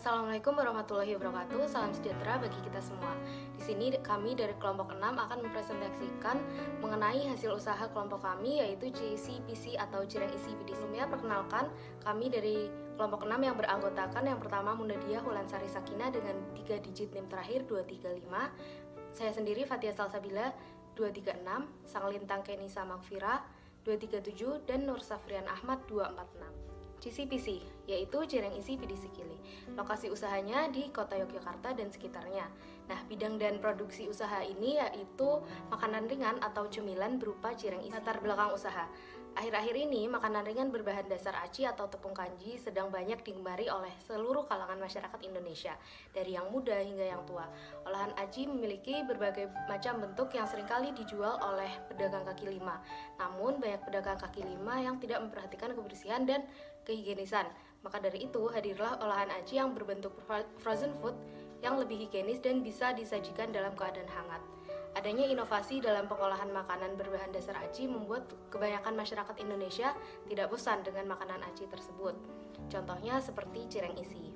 Assalamualaikum warahmatullahi wabarakatuh. Salam sejahtera bagi kita semua. Di sini kami dari kelompok 6 akan mempresentasikan mengenai hasil usaha kelompok kami, yaitu CCPC atau Cireng Isi PD. Sebelumnya perkenalkan, kami dari kelompok 6 yang beranggotakan yang pertama Munadiah Wulansari Sakinah dengan 3 digit NIM terakhir 235. Saya sendiri Fatia Salsabila 236, Sang Lintang Kenisa Magfira 237 dan Nur Safrian Ahmad 246. CCPC, yaitu Cireng Isi PD Sikili. Lokasi usahanya di kota Yogyakarta dan sekitarnya. Nah, bidang dan produksi usaha ini yaitu makanan ringan atau cemilan berupa cireng isi. Latar belakang usaha. Akhir-akhir ini, makanan ringan berbahan dasar aci atau tepung kanji sedang banyak digemari oleh seluruh kalangan masyarakat Indonesia, dari yang muda hingga yang tua. Olahan aci memiliki berbagai macam bentuk yang seringkali dijual oleh pedagang kaki lima. Namun, banyak pedagang kaki lima yang tidak memperhatikan kebersihan dan kehigienisan. Maka dari itu, hadirlah olahan aci yang berbentuk frozen food yang lebih higienis dan bisa disajikan dalam keadaan hangat. Adanya inovasi dalam pengolahan makanan berbahan dasar aci membuat kebanyakan masyarakat Indonesia tidak bosan dengan makanan aci tersebut. Contohnya seperti cireng isi.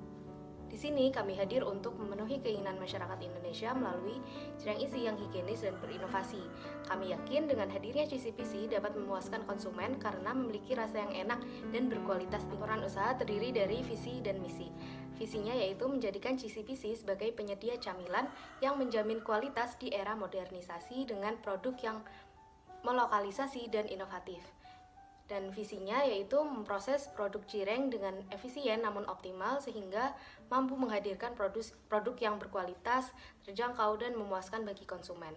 Di sini kami hadir untuk memenuhi keinginan masyarakat Indonesia melalui cireng isi yang higienis dan berinovasi. Kami yakin dengan hadirnya CCPC dapat memuaskan konsumen karena memiliki rasa yang enak dan berkualitas. Peran usaha terdiri dari visi dan misi. Visinya yaitu menjadikan CCPC sebagai penyedia camilan yang menjamin kualitas di era modernisasi dengan produk yang melokalisasi dan inovatif. Dan visinya yaitu memproses produk cireng dengan efisien namun optimal sehingga mampu menghadirkan produk yang berkualitas, terjangkau dan memuaskan bagi konsumen.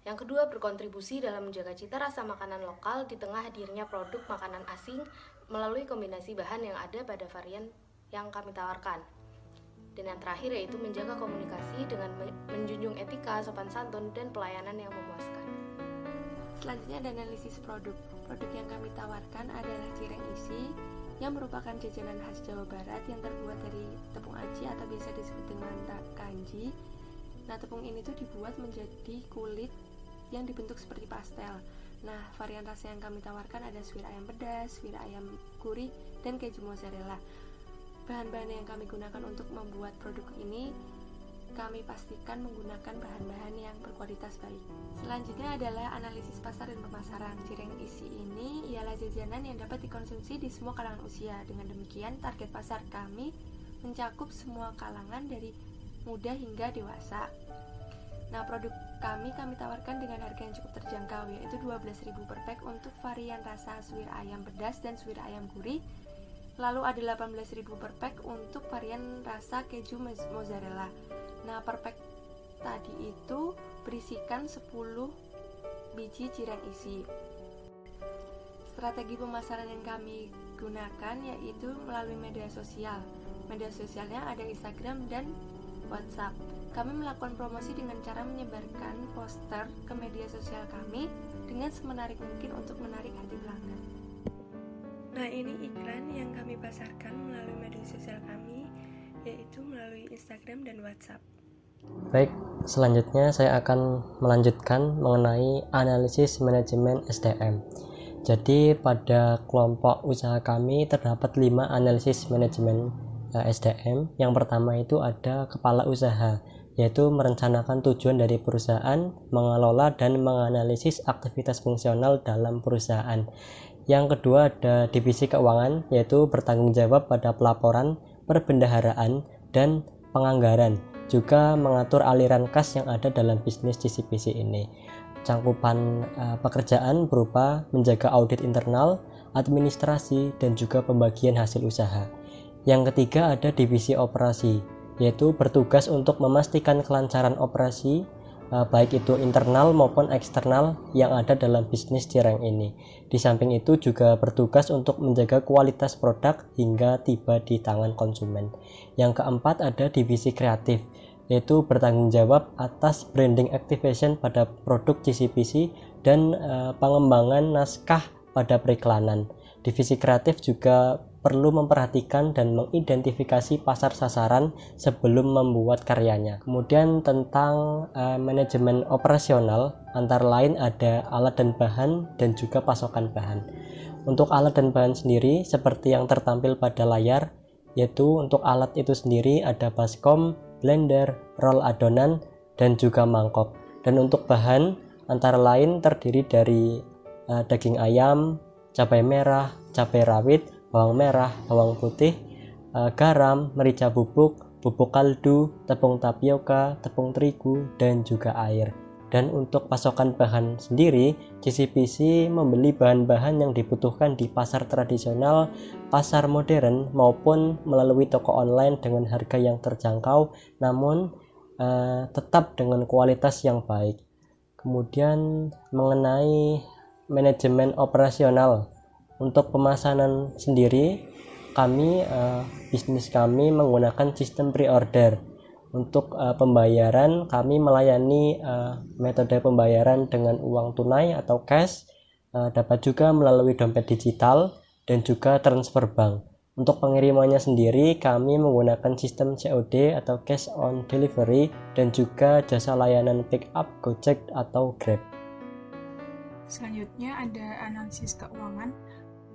Yang kedua, berkontribusi dalam menjaga cita rasa makanan lokal di tengah hadirnya produk makanan asing melalui kombinasi bahan yang ada pada varian yang kami tawarkan. Dan yang terakhir yaitu menjaga komunikasi dengan menjunjung etika, sopan santun, dan pelayanan yang memuaskan. Selanjutnya ada analisis produk. Produk yang kami tawarkan adalah cireng isi yang merupakan jajanan khas Jawa Barat yang terbuat dari tepung aci atau biasa disebut dengan kanji. Nah, tepung ini tuh dibuat menjadi kulit yang dibentuk seperti pastel. Nah, varian rasa yang kami tawarkan ada suwir ayam pedas, suwir ayam gurih, dan keju mozzarella. Bahan-bahan yang kami gunakan untuk membuat produk ini kami pastikan menggunakan bahan-bahan yang berkualitas baik. Selanjutnya adalah analisis pasar dan pemasaran. Cireng isi ini ialah jajanan yang dapat dikonsumsi di semua kalangan usia. Dengan demikian, target pasar kami mencakup semua kalangan dari muda hingga dewasa. Nah, produk kami tawarkan dengan harga yang cukup terjangkau, yaitu 12.000 per pack untuk varian rasa suwir ayam pedas dan suwir ayam gurih. Lalu ada 18.000 per pack untuk varian rasa keju mozzarella. Nah, per pack tadi itu berisikan 10 biji cireng isi. Strategi pemasaran yang kami gunakan yaitu melalui media sosial. Media sosialnya ada Instagram dan WhatsApp. Kami melakukan promosi dengan cara menyebarkan poster ke media sosial kami dengan semenarik mungkin untuk menarik hati pelanggan. Nah, ini iklan yang kami pasarkan melalui media sosial kami, yaitu melalui Instagram dan WhatsApp. Baik, selanjutnya saya akan melanjutkan mengenai analisis manajemen SDM. Jadi pada kelompok usaha kami terdapat 5 analisis manajemen SDM. Yang pertama itu ada kepala usaha, yaitu merencanakan tujuan dari perusahaan, mengelola dan menganalisis aktivitas fungsional dalam perusahaan. Yang kedua ada divisi keuangan, yaitu bertanggung jawab pada pelaporan, perbendaharaan, dan penganggaran, juga mengatur aliran kas yang ada dalam bisnis CCPC ini. Cangkupan pekerjaan berupa menjaga audit internal, administrasi, dan juga pembagian hasil usaha. Yang ketiga ada divisi operasi, yaitu bertugas untuk memastikan kelancaran operasi baik itu internal maupun eksternal yang ada dalam bisnis cireng ini. Di samping itu juga bertugas untuk menjaga kualitas produk hingga tiba di tangan konsumen. Yang keempat ada divisi kreatif, yaitu bertanggung jawab atas branding activation pada produk CCPC dan pengembangan naskah pada periklanan. Divisi kreatif juga perlu memperhatikan dan mengidentifikasi pasar sasaran sebelum membuat karyanya. Kemudian tentang manajemen operasional, antara lain ada alat dan bahan dan juga pasokan bahan. Untuk alat dan bahan sendiri seperti yang tertampil pada layar, yaitu untuk alat itu sendiri ada baskom, blender, roll adonan, dan juga mangkok. Dan untuk bahan antara lain terdiri dari daging ayam, cabai merah, cabai rawit, bawang merah, bawang putih, garam, merica bubuk, bubuk kaldu, tepung tapioka, tepung terigu, dan juga air. Dan untuk pasokan bahan sendiri, JCPC membeli bahan-bahan yang dibutuhkan di pasar tradisional, pasar modern, maupun melalui toko online dengan harga yang terjangkau, namun tetap dengan kualitas yang baik. Kemudian mengenai manajemen operasional, untuk pemesanan sendiri, bisnis kami menggunakan sistem pre-order. Untuk pembayaran, kami melayani metode pembayaran dengan uang tunai atau cash, dapat juga melalui dompet digital dan juga transfer bank. Untuk pengirimannya sendiri, kami menggunakan sistem COD atau cash on delivery dan juga jasa layanan pick up Gojek atau Grab. Selanjutnya ada analisis keuangan,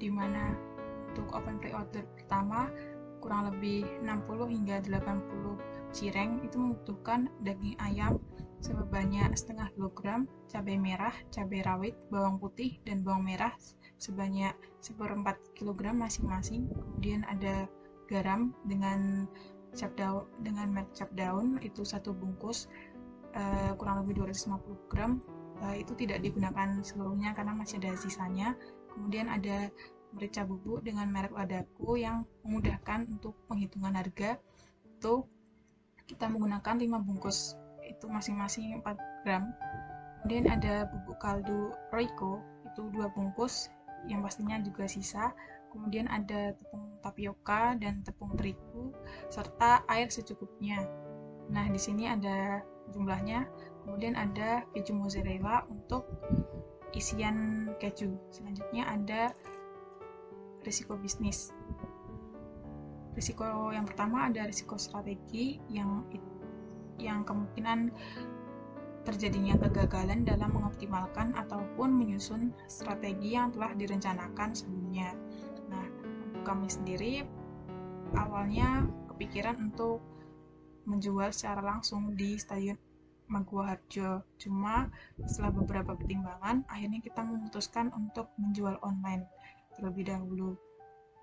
di mana untuk open pre-order pertama kurang lebih 60 hingga 80 cireng itu membutuhkan daging ayam sebanyak setengah kilogram, cabai merah, cabai rawit, bawang putih, dan bawang merah sebanyak 1/4 kg masing-masing. Kemudian ada garam dengan merek cap daun itu 1 bungkus, kurang lebih 250 gram. Itu tidak digunakan seluruhnya karena masih ada sisanya. Kemudian ada merica bubuk dengan merek Ladaku yang memudahkan untuk penghitungan harga. Itu kita menggunakan 5 bungkus, itu masing-masing 4 gram. Kemudian ada bubuk kaldu Royco, itu 2 bungkus, yang pastinya juga sisa. Kemudian ada tepung tapioka dan tepung terigu, serta air secukupnya. Nah, di sini ada jumlahnya. Kemudian ada keju mozzarella untuk isian keju. Selanjutnya ada risiko bisnis. Risiko yang pertama ada risiko strategi yang kemungkinan terjadinya kegagalan dalam mengoptimalkan ataupun menyusun strategi yang telah direncanakan sebelumnya. Nah, untuk kami sendiri awalnya kepikiran untuk menjual secara langsung di Stadion Maguwo Harjo. Cuma setelah beberapa pertimbangan, akhirnya kita memutuskan untuk menjual online terlebih dahulu.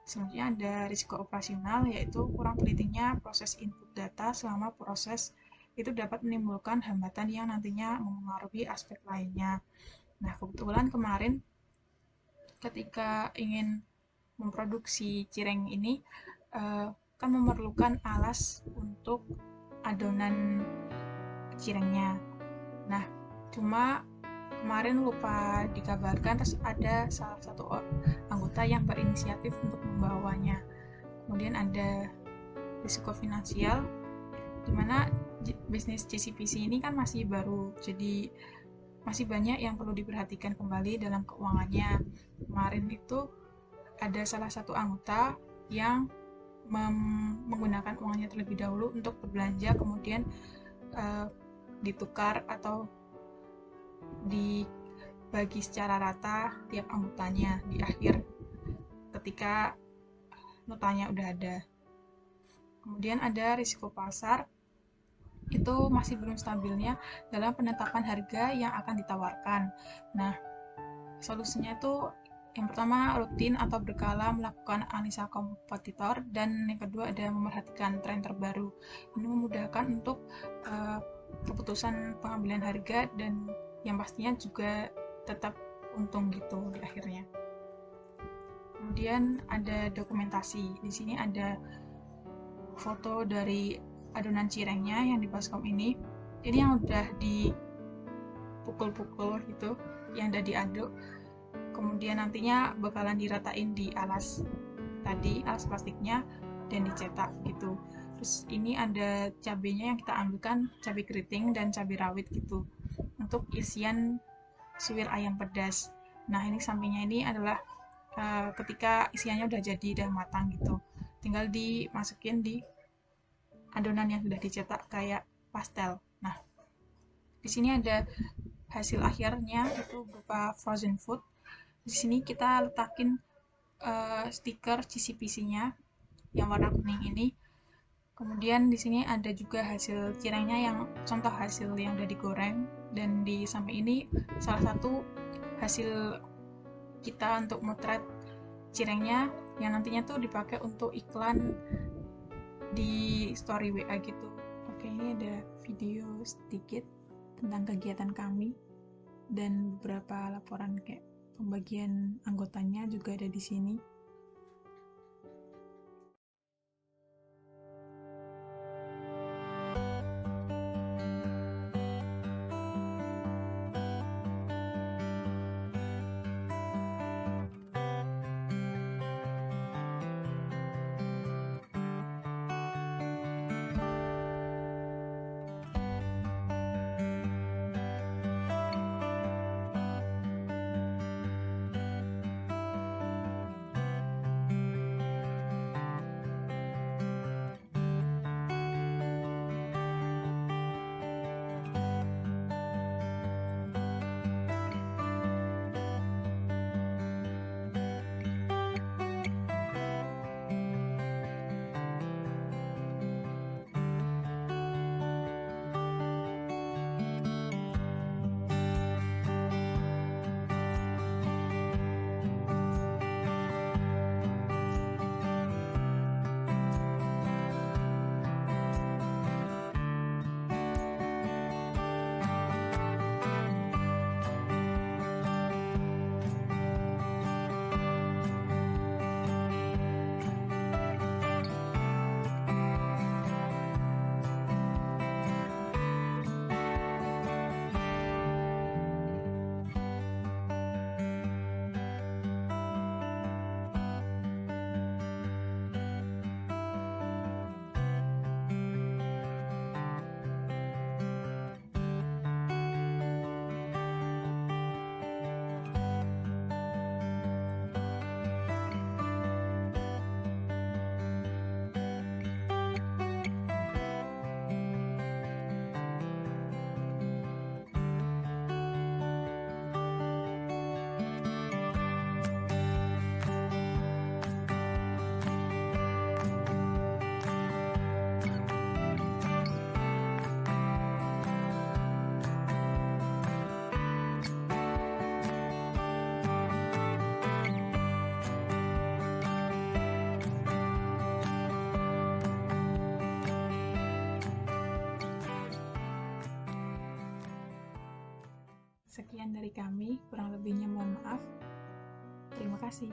Selanjutnya ada risiko operasional, yaitu kurang telitinya proses input data selama proses itu dapat menimbulkan hambatan yang nantinya mempengaruhi aspek lainnya. Nah, kebetulan kemarin ketika ingin memproduksi cireng ini kan memerlukan alas untuk adonan cirengnya. Nah, cuma kemarin lupa dikabarkan, terus ada salah satu anggota yang berinisiatif untuk membawanya. Kemudian ada risiko finansial, di mana bisnis JCPC ini kan masih baru, jadi masih banyak yang perlu diperhatikan kembali dalam keuangannya. Kemarin itu ada salah satu anggota yang menggunakan uangnya terlebih dahulu untuk berbelanja, kemudian ditukar atau dibagi secara rata tiap anggotanya di akhir ketika notanya udah ada. Kemudian ada risiko pasar, itu masih belum stabilnya dalam penetapan harga yang akan ditawarkan. Nah, solusinya itu yang pertama rutin atau berkala melakukan analisa kompetitor, dan yang kedua ada memerhatikan tren terbaru. Ini memudahkan untuk keputusan pengambilan harga dan yang pastinya juga tetap untung gitu di akhirnya. Kemudian ada dokumentasi. Di sini ada foto dari adonan cirengnya yang di baskom ini. Ini yang udah dipukul-pukul gitu, yang udah diaduk. Kemudian nantinya bakalan diratain di alas plastiknya dan dicetak gitu. Terus ini ada cabenya yang kita ambilkan, cabai keriting dan cabai rawit gitu, untuk isian suwir ayam pedas. Nah, ini sampingnya ini adalah ketika isiannya udah jadi dan matang gitu, tinggal dimasukin di adonan yang sudah dicetak kayak pastel. Nah, di sini ada hasil akhirnya itu berupa frozen food. Di sini kita letakin stiker JCPC-nya yang warna kuning ini. Kemudian di sini ada juga hasil cirengnya yang contoh hasil yang udah digoreng, dan di samping ini salah satu hasil kita untuk motret cirengnya yang nantinya tuh dipakai untuk iklan di story WA gitu. Oke, ini ada video sedikit tentang kegiatan kami dan beberapa laporan kayak pembagian anggotanya juga ada di sini. Sekian dari kami, kurang lebihnya mohon maaf. Terima kasih.